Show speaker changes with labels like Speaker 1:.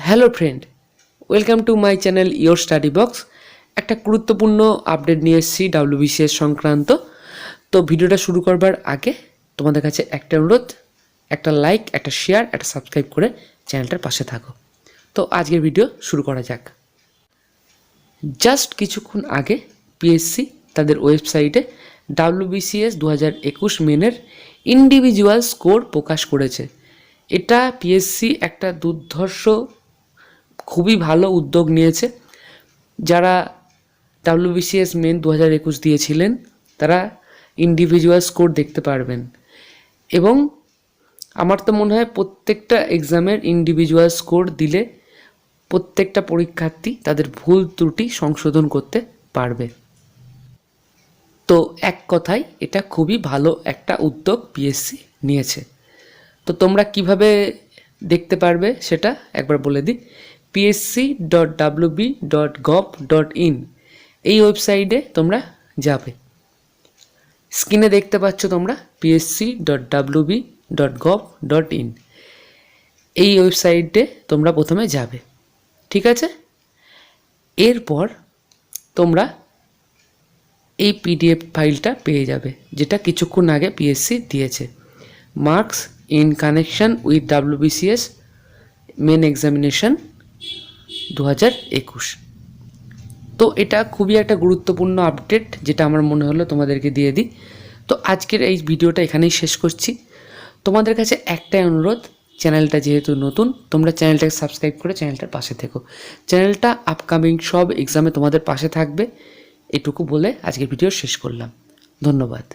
Speaker 1: Hello friend, welcome to my channel your study box. একটা গুরুত্বপূর্ণ update নিয়ে এসেছি ডাব্লিউবিসিএস সংক্রান্ত। তো ভিডিওটা শুরু করবার আগে তোমাদের কাছে একটা অনুরোধ, একটা লাইক, একটা শেয়ার, একটা সাবস্ক্রাইব করে চ্যানেলটার পাশে থাকো। তো আজকের ভিডিও শুরু করা যাক। জাস্ট কিছুক্ষণ আগে পিএসসি তাদের ওয়েবসাইটে ডাব্লিউবিসিএস 2021 মেনের ইন্ডিভিজুয়াল স্কোর প্রকাশ করেছে। এটা পিএসসি একটা দুর্ধর্ষ খুবই ভালো উদ্যোগ নিয়েছে। যারা ডাব্লিউবিসিএস মেন 2021 দিয়েছিলেন তারা ইন্ডিভিজুয়াল স্কোর দেখতে পারবেন, এবং আমার তো মনে হয় প্রত্যেকটা এক্সামের ইন্ডিভিজুয়াল স্কোর দিলে প্রত্যেকটা পরীক্ষার্থী তাদের ভুল ত্রুটি সংশোধন করতে পারবে। তো এক কথায় এটা খুবই ভালো একটা উদ্যোগ পিএসসি নিয়েছে। তো তোমরা কিভাবে দেখতে পারবে সেটা একবার বলে দিই। psc.wb.gov.in এই ওয়েবসাইটে তোমরা যাবে। স্ক্রিনে দেখতে পাচ্ছ তোমরা psc.wb.gov.in এই ওয়েবসাইটে তোমরা প্রথমে যাবে, ঠিক আছে? এরপর তোমরা এই পিডিএফ ফাইলটা পেয়ে যাবে, যেটা কিছুক্ষণ আগে পিএসসি দিয়েছে। Marks in connection with WBCS main examination 2021। তো এটা খুবই একটা গুরুত্বপূর্ণ আপডেট, যেটা আমার মনে হলো তোমাদেরকে দিয়ে দিই। তো আজকের এই ভিডিওটা এখানেই শেষ করছি। তোমাদের কাছে একটাই অনুরোধ, চ্যানেলটা যেহেতু নতুন, তোমরা চ্যানেলটাকে সাবস্ক্রাইব করে চ্যানেলটার পাশে থেকো। চ্যানেলটা আপকামিং সব এক্সামে তোমাদের পাশে থাকবে, এটুকু বলে আজকের ভিডিও শেষ করলাম। ধন্যবাদ।